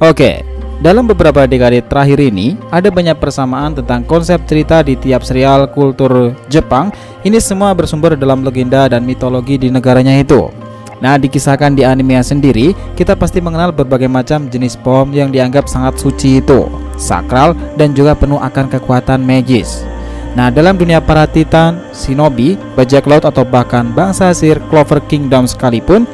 Oke, dalam beberapa dekade terakhir ini ada banyak persamaan tentang konsep cerita di tiap serial kultur Jepang. Ini semua bersumber dalam legenda dan mitologi di negaranya itu. Nah, dikisahkan di anime sendiri, kita pasti mengenal berbagai macam jenis pohon yang dianggap sangat suci itu, sakral dan juga penuh akan kekuatan magis. Nah, dalam dunia para titan, shinobi, bajak laut atau bahkan bangsa sihir Clover Kingdom sekalipun,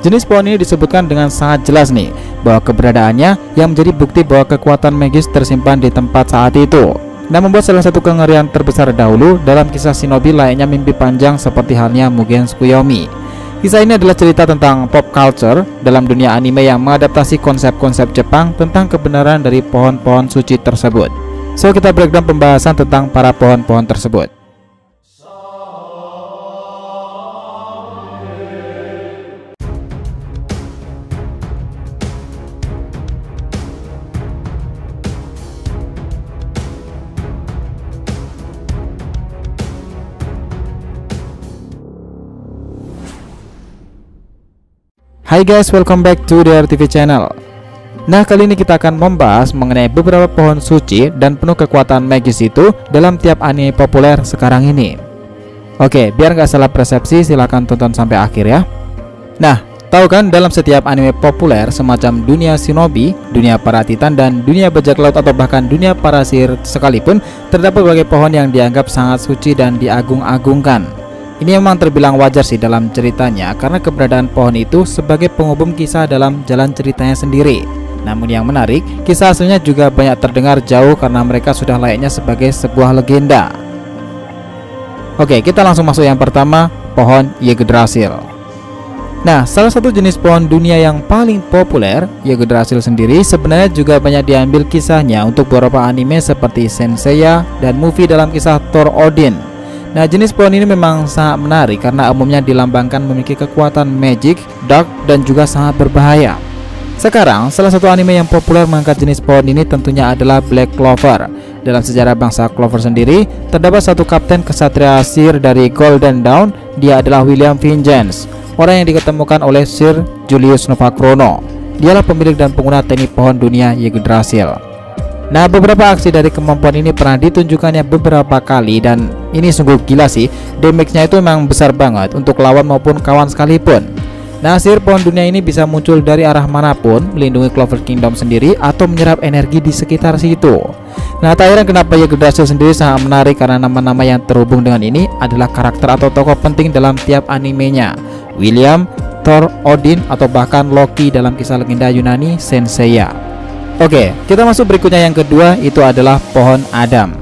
jenis pohon ini disebutkan dengan sangat jelas nih bahwa keberadaannya yang menjadi bukti bahwa kekuatan magis tersimpan di tempat saat itu. Nah, membuat salah satu kengerian terbesar dahulu dalam kisah shinobi layaknya mimpi panjang seperti halnya Mugen Tsukuyomi. Kisah ini adalah cerita tentang pop culture dalam dunia anime yang mengadaptasi konsep-konsep Jepang tentang kebenaran dari pohon-pohon suci tersebut. So, kita breakdown pembahasan tentang para pohon-pohon tersebut. Hai guys, welcome back to the RTV channel. Nah, kali ini kita akan membahas mengenai beberapa pohon suci dan penuh kekuatan magis itu dalam tiap anime populer sekarang ini. Oke, biar nggak salah persepsi, silahkan tonton sampai akhir ya. Nah, tahu kan dalam setiap anime populer semacam dunia shinobi, dunia para titan, dan dunia bajak laut atau bahkan dunia para sihir sekalipun, terdapat berbagai pohon yang dianggap sangat suci dan diagung-agungkan. Ini memang terbilang wajar sih dalam ceritanya karena keberadaan pohon itu sebagai penghubung kisah dalam jalan ceritanya sendiri. Namun yang menarik, kisah aslinya juga banyak terdengar jauh karena mereka sudah layaknya sebagai sebuah legenda. Oke, kita langsung masuk yang pertama, pohon Yggdrasil. Nah, salah satu jenis pohon dunia yang paling populer, Yggdrasil sendiri sebenarnya juga banyak diambil kisahnya untuk beberapa anime seperti Saint Seiya dan movie dalam kisah Thor Odin. Nah, jenis pohon ini memang sangat menarik karena umumnya dilambangkan memiliki kekuatan magic, dark, dan juga sangat berbahaya. Sekarang, salah satu anime yang populer mengangkat jenis pohon ini tentunya adalah Black Clover. Dalam sejarah bangsa Clover sendiri, terdapat satu kapten kesatria sihir dari Golden Dawn. Dia adalah William Vengeance, orang yang diketemukan oleh Sir Julius Novachrono. Dialah pemilik dan pengguna teknik pohon dunia Yggdrasil. Nah, beberapa aksi dari kemampuan ini pernah ditunjukkannya beberapa kali dan ini sungguh gila sih. Damage-nya itu memang besar banget untuk lawan maupun kawan sekalipun. Nah, sihir pohon dunia ini bisa muncul dari arah manapun, melindungi Clover Kingdom sendiri atau menyerap energi di sekitar situ. Nah, tak heran kenapa Yggdrasil sendiri sangat menarik karena nama-nama yang terhubung dengan ini adalah karakter atau tokoh penting dalam tiap animenya. William, Thor, Odin, atau bahkan Loki dalam kisah legenda Yunani Saint Seiya. Oke, kita masuk berikutnya yang kedua, itu adalah pohon Adam.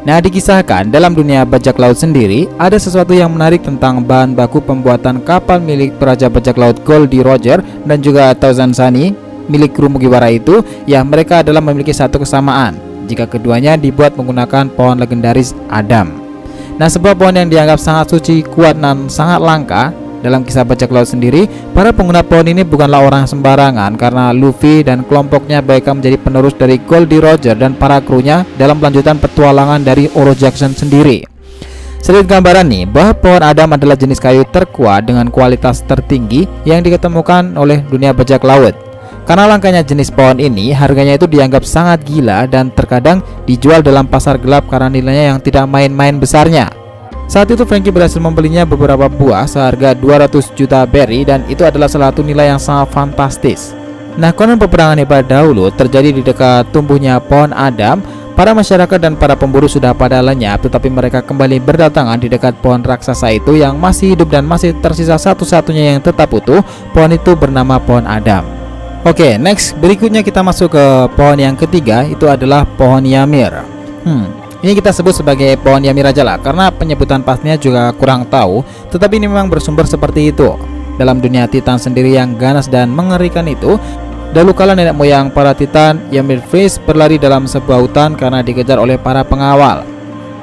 Nah, dikisahkan dalam dunia bajak laut sendiri ada sesuatu yang menarik tentang bahan baku pembuatan kapal milik Raja Bajak Laut Goldie Roger dan juga Thousand Sunny milik kru Mugiwara itu, ya mereka adalah memiliki satu kesamaan jika keduanya dibuat menggunakan pohon legendaris Adam. Nah, sebuah pohon yang dianggap sangat suci, kuat, dan sangat langka. Dalam kisah bajak laut sendiri, para pengguna pohon ini bukanlah orang sembarangan karena Luffy dan kelompoknya bakal menjadi penerus dari Goldie Roger dan para krunya dalam lanjutan petualangan dari Oro Jackson sendiri. Sedikit gambaran nih bahwa pohon Adam adalah jenis kayu terkuat dengan kualitas tertinggi yang diketemukan oleh dunia bajak laut. Karena langkanya jenis pohon ini, harganya itu dianggap sangat gila dan terkadang dijual dalam pasar gelap karena nilainya yang tidak main-main besarnya. Saat itu Franky berhasil membelinya beberapa buah seharga 200 juta berry dan itu adalah salah satu nilai yang sangat fantastis. Nah, konon peperangan hebat dahulu terjadi di dekat tumbuhnya pohon Adam. Para masyarakat dan para pemburu sudah pada lenyap, tetapi mereka kembali berdatangan di dekat pohon raksasa itu yang masih hidup dan masih tersisa satu-satunya yang tetap utuh. Pohon itu bernama pohon Adam. Oke, next, berikutnya kita masuk ke pohon yang ketiga, itu adalah pohon Ymir. Ini kita sebut sebagai pohon Ymir aja lah, karena penyebutan pastinya juga kurang tahu, tetapi ini memang bersumber seperti itu. Dalam dunia Titan sendiri yang ganas dan mengerikan itu, dahulu kala nenek moyang para Titan, Ymir Freeze, berlari dalam sebuah hutan karena dikejar oleh para pengawal.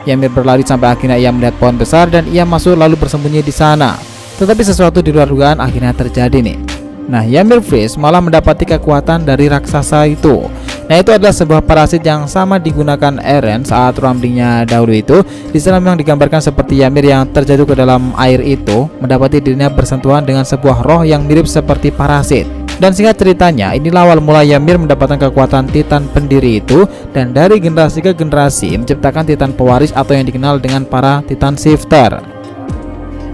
Ymir berlari sampai akhirnya ia melihat pohon besar dan ia masuk lalu bersembunyi di sana. Tetapi sesuatu di luar dugaan akhirnya terjadi nih. Nah, Ymir Freeze malah mendapati kekuatan dari raksasa itu. Nah, itu adalah sebuah parasit yang sama digunakan Eren saat ramblingnya dahulu itu. Di sana memang digambarkan seperti Ymir yang terjatuh ke dalam air itu mendapati dirinya bersentuhan dengan sebuah roh yang mirip seperti parasit. Dan singkat ceritanya, inilah awal mula Ymir mendapatkan kekuatan Titan pendiri itu, dan dari generasi ke generasi menciptakan Titan pewaris atau yang dikenal dengan para Titan Shifter.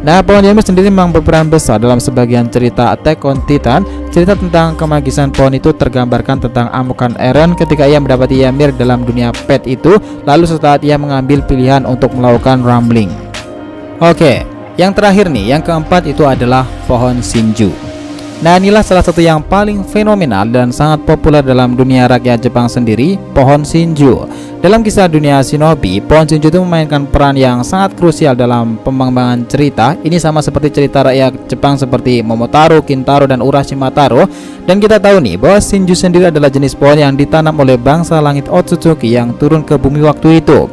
Nah, pohon Ymir sendiri memang berperan besar dalam sebagian cerita Attack on Titan. Cerita tentang kemagisan pohon itu tergambarkan tentang amukan Eren ketika ia mendapati Ymir dalam dunia pet itu, lalu setelah ia mengambil pilihan untuk melakukan rumbling. Oke, yang terakhir nih, yang keempat itu adalah pohon Shinju. Nah, inilah salah satu yang paling fenomenal dan sangat populer dalam dunia rakyat Jepang sendiri, pohon Shinju. Dalam kisah dunia shinobi, pohon Shinju itu memainkan peran yang sangat krusial dalam pengembangan cerita. Ini sama seperti cerita rakyat Jepang seperti Momotaro, Kintaro, dan Urashima Taro. Dan kita tahu nih bahwa Shinju sendiri adalah jenis pohon yang ditanam oleh bangsa langit Otsutsuki yang turun ke bumi waktu itu.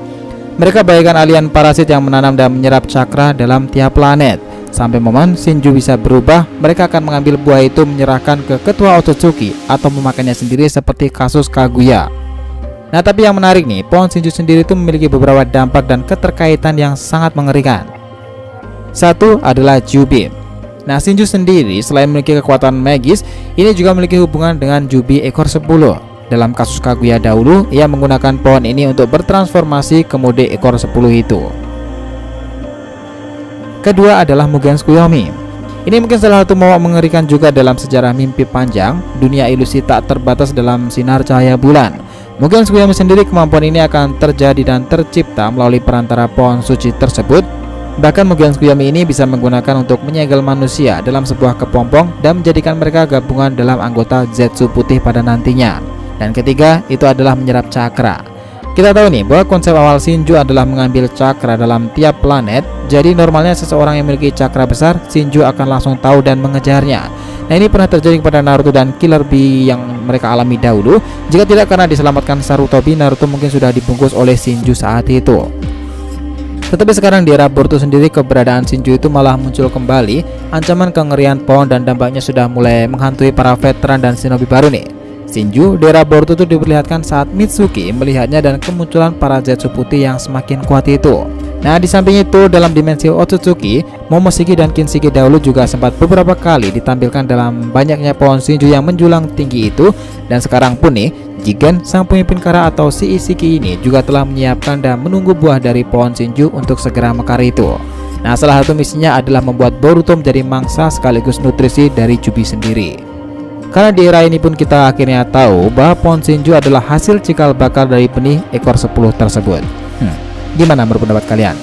Mereka bagaikan alien parasit yang menanam dan menyerap cakra dalam tiap planet. Sampai momen Shinju bisa berubah, mereka akan mengambil buah itu menyerahkan ke ketua Otsutsuki atau memakannya sendiri seperti kasus Kaguya. Nah, tapi yang menarik nih, pohon Shinju sendiri itu memiliki beberapa dampak dan keterkaitan yang sangat mengerikan. Satu adalah Jubi. Nah, Shinju sendiri selain memiliki kekuatan magis, ini juga memiliki hubungan dengan Jubi ekor 10. Dalam kasus Kaguya dahulu, ia menggunakan pohon ini untuk bertransformasi ke mode ekor 10 itu. Kedua adalah Mugen Tsukuyomi. Ini mungkin salah satu momok mengerikan juga dalam sejarah mimpi panjang, dunia ilusi tak terbatas dalam sinar cahaya bulan. Mugen Tsukuyomi sendiri kemampuan ini akan terjadi dan tercipta melalui perantara pohon suci tersebut. Bahkan Mugen Tsukuyomi ini bisa menggunakan untuk menyegel manusia dalam sebuah kepompong dan menjadikan mereka gabungan dalam anggota Zetsu putih pada nantinya. Dan ketiga itu adalah menyerap cakra. Kita tahu nih bahwa konsep awal Shinju adalah mengambil cakra dalam tiap planet. Jadi normalnya seseorang yang memiliki cakra besar, Shinju akan langsung tahu dan mengejarnya. Nah, ini pernah terjadi kepada Naruto dan Killer Bee yang mereka alami dahulu. Jika tidak karena diselamatkan Sarutobi, Naruto mungkin sudah dibungkus oleh Shinju saat itu. Tetapi sekarang di era Boruto sendiri, keberadaan Shinju itu malah muncul kembali. Ancaman kengerian pohon dan dampaknya sudah mulai menghantui para veteran dan shinobi baru nih. Shinju di era Boruto itu diperlihatkan saat Mitsuki melihatnya dan kemunculan para Zetsu putih yang semakin kuat itu. Nah, di samping itu dalam dimensi Otsutsuki, Momoshiki dan Kinshiki dahulu juga sempat beberapa kali ditampilkan dalam banyaknya pohon Shinju yang menjulang tinggi itu. Dan sekarang pun nih, Jigen, sang pemimpin kara atau si Ishiki ini juga telah menyiapkan dan menunggu buah dari pohon Shinju untuk segera mekar itu. Nah, salah satu misinya adalah membuat Boruto menjadi mangsa sekaligus nutrisi dari Jubi sendiri. Karena di era ini pun kita akhirnya tahu bahwa pohon Shinju adalah hasil cikal bakal dari benih ekor 10 tersebut. Gimana menurut pendapat kalian?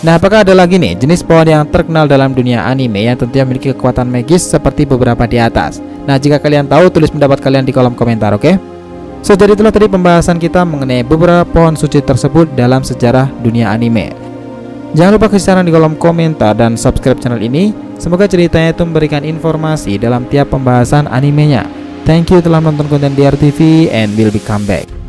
Nah, apakah ada lagi nih jenis pohon yang terkenal dalam dunia anime yang tentunya memiliki kekuatan magis seperti beberapa di atas? Nah, jika kalian tahu, tulis pendapat kalian di kolom komentar, oke? So, jadi itulah tadi pembahasan kita mengenai beberapa pohon suci tersebut dalam sejarah dunia anime. Jangan lupa kasih saran di kolom komentar dan subscribe channel ini. Semoga ceritanya itu memberikan informasi dalam tiap pembahasan animenya. Thank you telah menonton konten DR TV and will be come back.